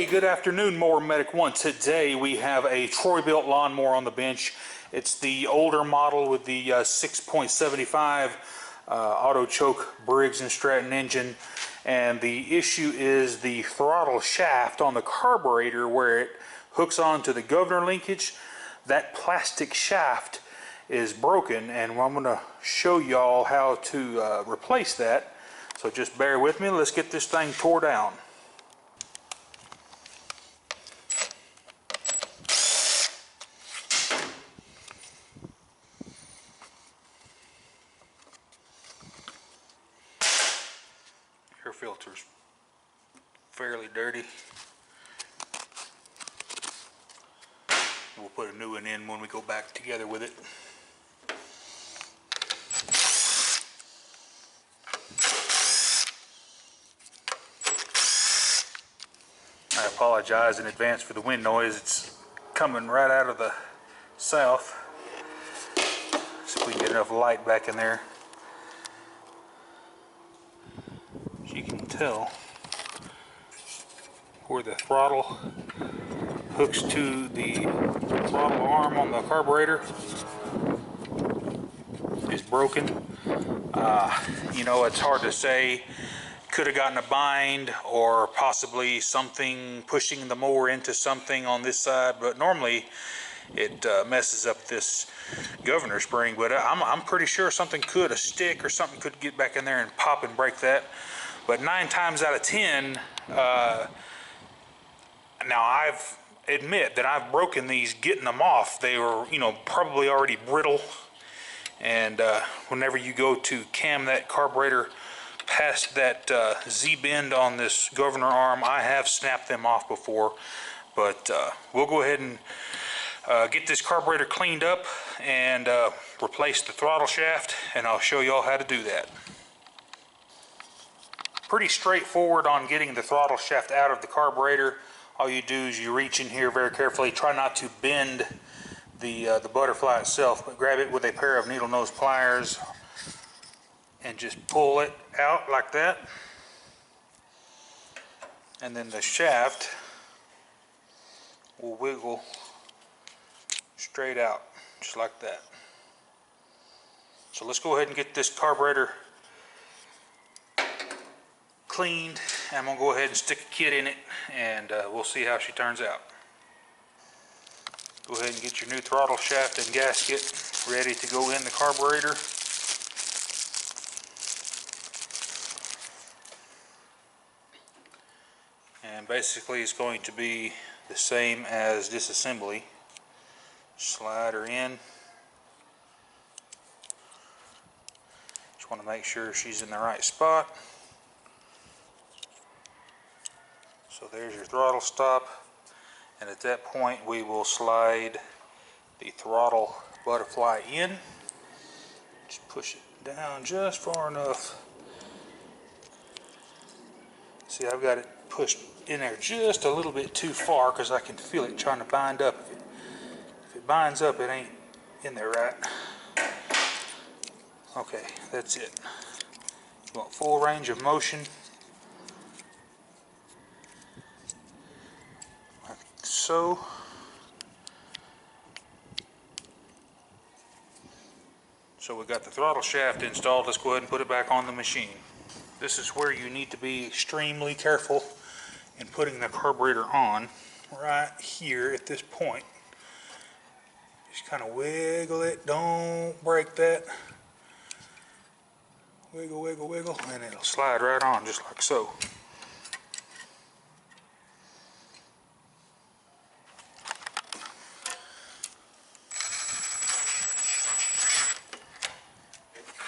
Hey, good afternoon, Mower Medic One. Today we have a TREY built lawnmower on the bench. It's the older model with the 6.75 auto choke Briggs & Stratton engine, and the issue is the throttle shaft on the carburetor where it hooks onto the governor linkage. That plastic shaft is broken, and I'm going to show y'all how to replace that. So just bear with me. Let's get this thing tore down. Air filter's fairly dirty. We'll put a new one in when we go back together with it. I apologize in advance for the wind noise. It's coming right out of the south. See if we can get enough light back in there. As you can tell, where the throttle hooks to the throttle arm on the carburetor is broken. You know, it's hard to say. Could have gotten a bind or possibly something pushing the mower into something on this side, but normally it messes up this governor spring. But I'm pretty sure something could, a stick or something could get back in there and pop and break that. But 9 times out of 10, now I've admit that I've broken these getting them off. They were, you know, probably already brittle, and whenever you go to cam that carburetor past that Z-bend on this governor arm, I have snapped them off before. But we'll go ahead and get this carburetor cleaned up and replace the throttle shaft, and I'll show you all how to do that. Pretty straightforward on getting the throttle shaft out of the carburetor. All you do is you reach in here very carefully. Try not to bend the butterfly itself, but grab it with a pair of needle nose pliers and just pull it out like that. And then the shaft will wiggle straight out, just like that. So let's go ahead and get this carburetor cleaned. I'm going to go ahead and stick a kit in it, and we'll see how she turns out. Go ahead and get your new throttle shaft and gasket ready to go in the carburetor. And basically it's going to be the same as disassembly. Slide her in. Just want to make sure she's in the right spot. So there's your throttle stop, and at that point we will slide the throttle butterfly in. Just push it down just far enough. See, I've got it pushed in there just a little bit too far because I can feel it trying to bind up. If it binds up, it ain't in there right. Okay, that's it. You want full range of motion. Like so. So we got the throttle shaft installed. Let's go ahead and put it back on the machine. This is where you need to be extremely careful in putting the carburetor on, right here at this point. Just kind of wiggle it, don't break that. Wiggle, wiggle, wiggle, and it'll slide right on just like so.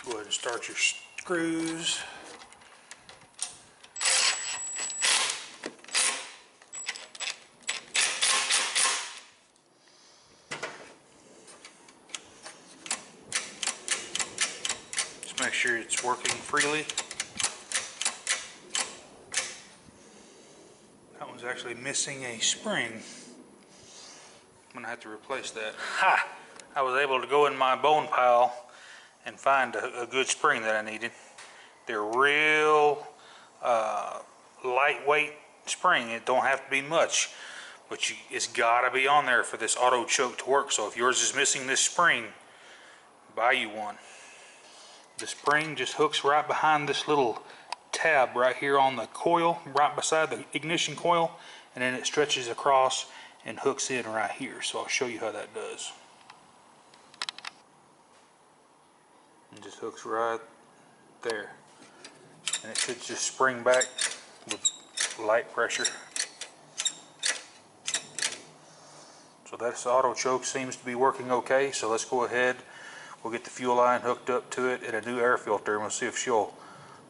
Go ahead and start your screws. Make sure it's working freely. That one's actually missing a spring. I'm gonna have to replace that. Ha! I was able to go in my bone pile and find a good spring that I needed. They're real lightweight spring. It don't have to be much, but it's gotta be on there for this auto choke to work. So if yours is missing this spring, buy you one. The spring just hooks right behind this little tab right here on the coil, right beside the ignition coil, and then it stretches across and hooks in right here. So I'll show you how that does. It just hooks right there, and it should just spring back with light pressure. So this auto choke seems to be working okay, so let's go ahead. We'll get the fuel line hooked up to it and a new air filter, and we'll see if she'll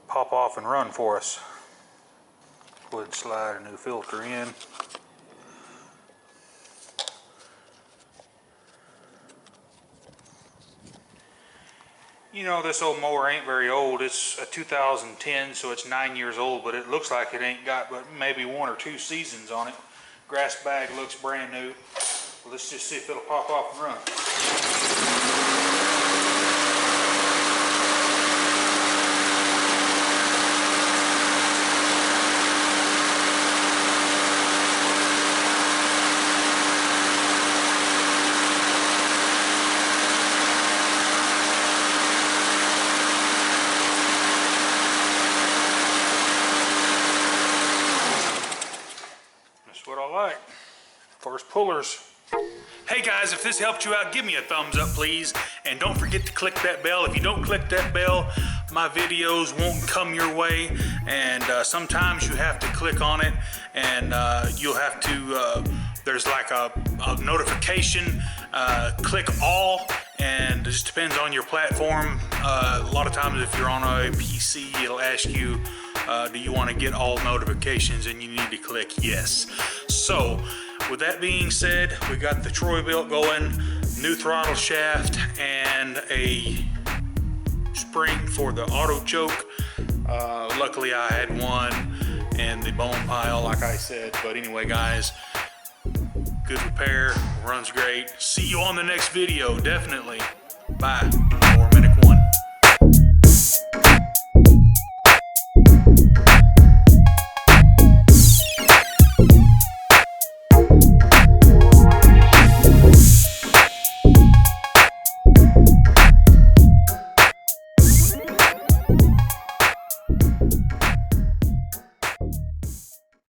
pop off and run for us. Go ahead and slide a new filter in. You know, this old mower ain't very old. It's a 2010, so it's 9 years old, but it looks like it ain't got but maybe 1 or 2 seasons on it. Grass bag looks brand new. Well, let's just see if it'll pop off and run. What I like. First pullers. Hey guys, if this helped you out, give me a thumbs up please, and don't forget to click that bell. If you don't click that bell, my videos won't come your way, and sometimes you have to click on it, and you'll have to there's like a notification, click all, and it just depends on your platform. A lot of times if you're on a PC, it'll ask you, do you want to get all notifications, and you need to click yes. So with that being said, we got the TREY built going, new throttle shaft, and a spring for the auto choke. Luckily I had one, and the bone pile like I said. But anyway guys, good repair, runs great. See you on the next video, definitely. Bye. More Medic